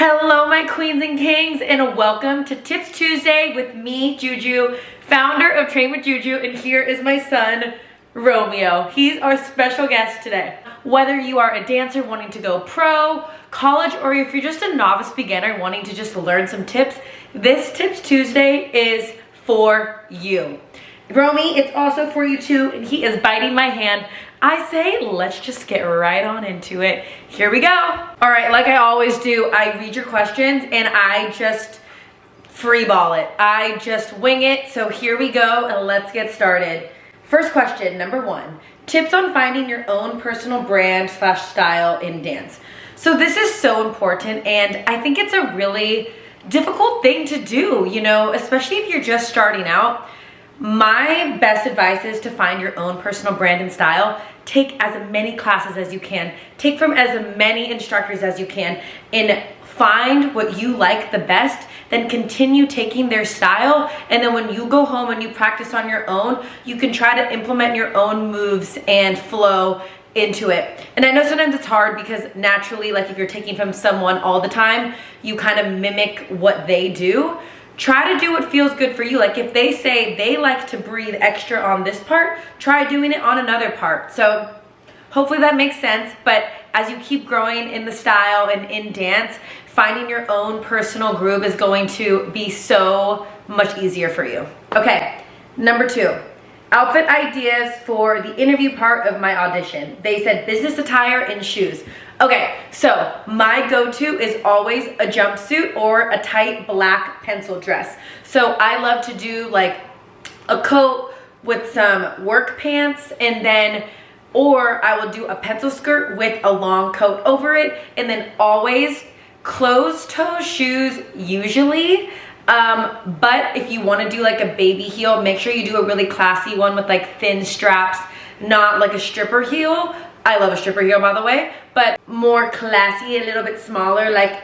Hello my queens and kings, and welcome to Tips Tuesday with me, Juju, founder of Train with Juju, and here is my son, Romeo. He's our special guest today. Whether you are a dancer wanting to go pro, college, or if you're just a novice beginner wanting to just learn some tips, this Tips Tuesday is for you. Romy, it's also for you too, and he is biting my hand. I say, let's just get right on into it. Here we go. All right, like I always do, I read your questions and I just freeball it. I just wing it. So here we go, and let's get started. First question, number one, tips on finding your own personal brand / style in dance. So this is so important, and I think it's a really difficult thing to do, you know, especially if you're just starting out. My best advice is to find your own personal brand and style. Take as many classes as you can. Take from as many instructors as you can, and find what you like the best. Then continue taking their style. And then when you go home and you practice on your own, you can try to implement your own moves and flow into it. And I know sometimes it's hard because naturally, like if you're taking from someone all the time, you kind of mimic what they do. Try to do what feels good for you. Like if they say they like to breathe extra on this part, try doing it on another part. So hopefully that makes sense. But as you keep growing in the style and in dance, finding your own personal groove is going to be so much easier for you. Okay, number two, outfit ideas for the interview part of my audition. They said business attire and shoes. Okay, so my go-to is always a jumpsuit or a tight black pencil dress. So I love to do like a coat with some work pants, and then, or I will do a pencil skirt with a long coat over it, and then always closed-toe shoes usually. But if you want to do like a baby heel, make sure you do a really classy one with like thin straps, not like a stripper heel. I love a stripper heel, by the way, but more classy, a little bit smaller, like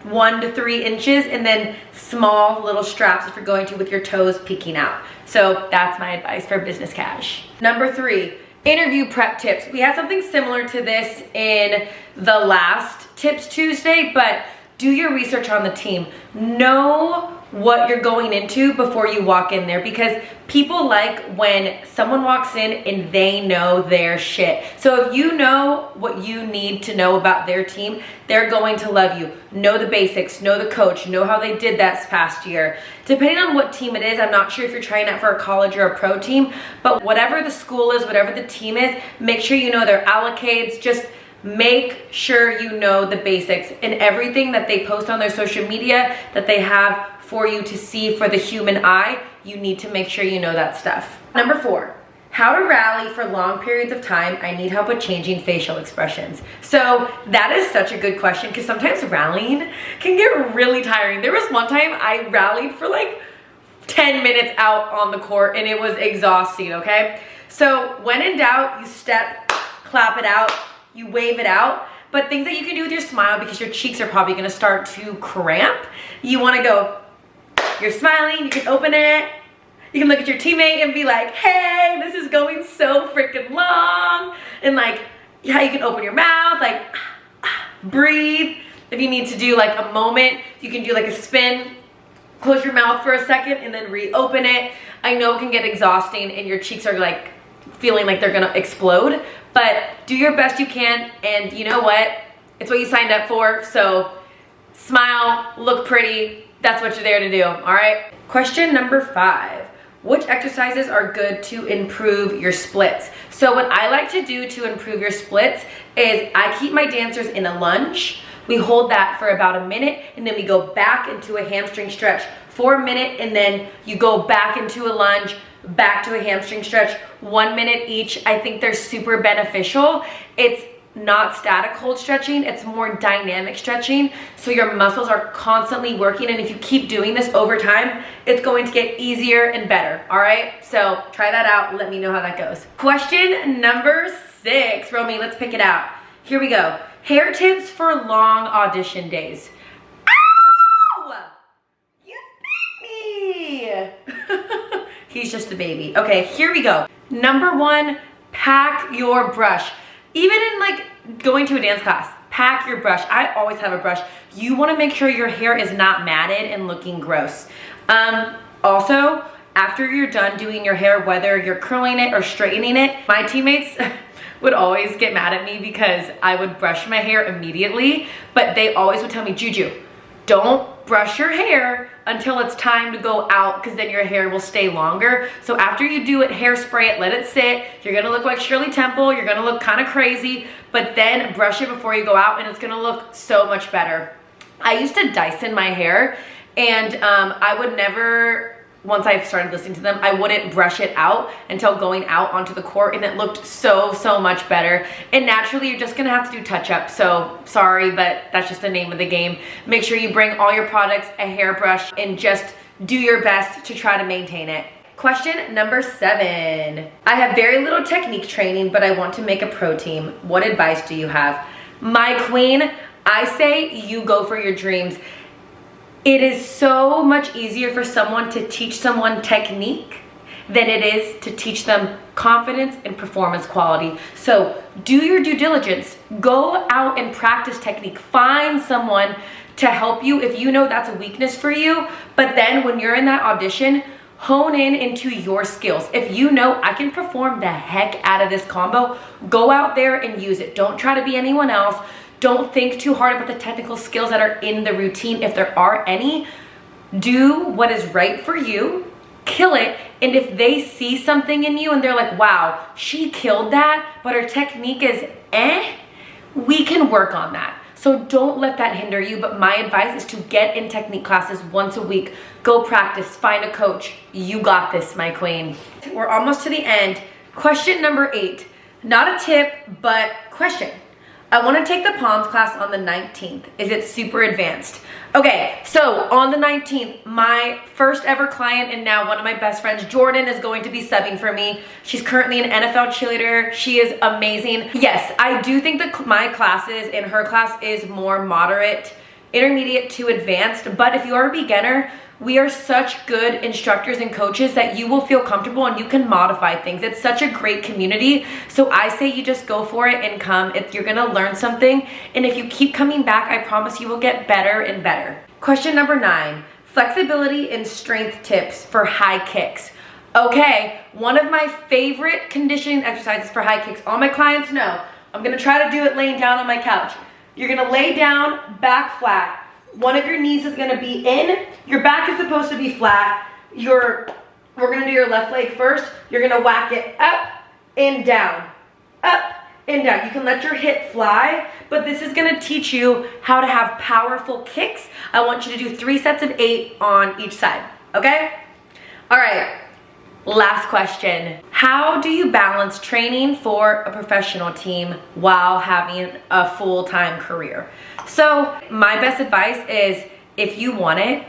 1 to 3 inches, and then small little straps if you're going to with your toes peeking out. So that's my advice for business cash. Number three, interview prep tips. We had something similar to this in the last Tips Tuesday, but do your research on the team. Know what you're going into before you walk in there, because people like when someone walks in and they know their shit. So if you know what you need to know about their team, they're going to love you. Know the basics, know the coach, know how they did that past year. Depending on what team it is, I'm not sure if you're trying out for a college or a pro team, but whatever the school is, whatever the team is, make sure you know their allocates. Just make sure you know the basics, and everything that they post on their social media that they have for you to see for the human eye, you need to make sure you know that stuff. Number four, how to rally for long periods of time. I need help with changing facial expressions. So that is such a good question, because sometimes rallying can get really tiring. There was one time I rallied for like 10 minutes out on the court, and it was exhausting, okay? So when in doubt, you step, clap it out, you wave it out. But things that you can do with your smile, because your cheeks are probably gonna start to cramp, you wanna go, you're smiling, you can open it, you can look at your teammate and be like, hey, this is going so freaking long. And like, yeah, you can open your mouth, like, breathe. If you need to do like a moment, you can do like a spin, close your mouth for a second and then reopen it. I know it can get exhausting and your cheeks are like feeling like they're gonna explode, but do your best you can, and you know what? It's what you signed up for, so smile, look pretty. That's what you're there to do, all right? Question number five, which exercises are good to improve your splits? So what I like to do to improve your splits is I keep my dancers in a lunge. We hold that for about a minute, and then we go back into a hamstring stretch for a minute, and then you go back into a lunge, back to a hamstring stretch, 1 minute each. I think they're super beneficial. It's not static hold stretching, it's more dynamic stretching, so your muscles are constantly working, and if you keep doing this over time, it's going to get easier and better, all right? So try that out, let me know how that goes. Question number six, Romy, let's pick it out. Here we go. Hair tips for long audition days. Ow! You bit me! He's just a baby. Okay, here we go. Number one, pack your brush. Even in like going to a dance class, pack your brush. I always have a brush. You want to make sure your hair is not matted and looking gross. Also, after you're done doing your hair, whether you're curling it or straightening it, my teammates would always get mad at me because I would brush my hair immediately, but they always would tell me, Juju, don't brush your hair until it's time to go out, because then your hair will stay longer. So after you do it, hairspray it, let it sit. You're gonna look like Shirley Temple, you're gonna look kind of crazy, but then brush it before you go out and it's gonna look so much better. I used to Dyson my hair, and I would never, once I started listening to them, I wouldn't brush it out until going out onto the court, and it looked so much better. And naturally, you're just gonna have to do touch-up. So sorry, but that's just the name of the game. Make sure you bring all your products, a hairbrush, and just do your best to try to maintain it. Question number 7. I have very little technique training, but I want to make a pro team. What advice do you have? My queen, I say you go for your dreams. It is so much easier for someone to teach someone technique than it is to teach them confidence and performance quality. So do your due diligence. Go out and practice technique. Find someone to help you if you know that's a weakness for you. But then when you're in that audition, hone in into your skills. If you know I can perform the heck out of this combo, go out there and use it. Don't try to be anyone else. Don't think too hard about the technical skills that are in the routine. If there are any, do what is right for you, kill it. And if they see something in you and they're like, wow, she killed that, but her technique is we can work on that. So don't let that hinder you. But my advice is to get in technique classes once a week. Go practice, find a coach. You got this, my queen. We're almost to the end. Question number 8. Not a tip, but question. I want to take the Palms class on the 19th. Is it super advanced? Okay, so on the 19th, my first ever client and now one of my best friends, Jordan, is going to be subbing for me. She's currently an NFL cheerleader. She is amazing. Yes, I do think that my classes and her class is more moderate, intermediate to advanced, but if you are a beginner, we are such good instructors and coaches that you will feel comfortable and you can modify things. It's such a great community. So I say you just go for it and come. You're gonna learn something. And if you keep coming back, I promise you will get better and better. Question number 9, flexibility and strength tips for high kicks. Okay, one of my favorite conditioning exercises for high kicks. All my clients know, I'm gonna try to do it laying down on my couch. You're gonna lay down, back flat. One of your knees is gonna be in, your back is supposed to be flat. We're gonna do your left leg first. You're gonna whack it up and down, up and down. You can let your hip fly, but this is gonna teach you how to have powerful kicks. I want you to do 3 sets of 8 on each side, okay? All right, last question. How do you balance training for a professional team while having a full-time career? So my best advice is if you want it,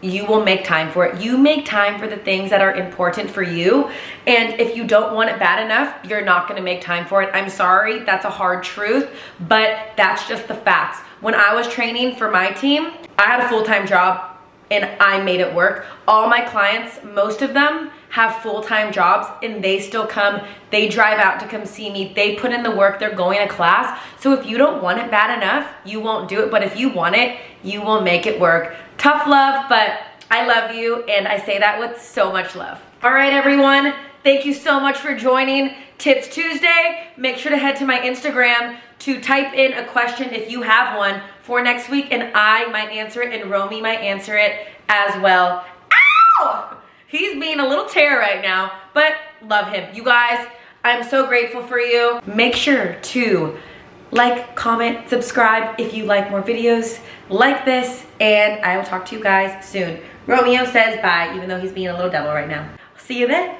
you will make time for it. You make time for the things that are important for you. And if you don't want it bad enough, you're not gonna make time for it. I'm sorry, that's a hard truth, but that's just the facts. When I was training for my team, I had a full-time job and I made it work. All my clients, most of them have full-time jobs and they still come, they drive out to come see me, they put in the work, they're going to class. So if you don't want it bad enough, you won't do it. But if you want it, you will make it work. Tough love, but I love you and I say that with so much love. All right, everyone, thank you so much for joining Tips Tuesday. Make sure to head to my Instagram to type in a question if you have one for next week and I might answer it and Romy might answer it as well. Ow! He's being a little tear right now, but love him. You guys, I'm so grateful for you. Make sure to like, comment, subscribe if you like more videos like this, and I will talk to you guys soon. Romeo says bye, even though he's being a little devil right now. See you then.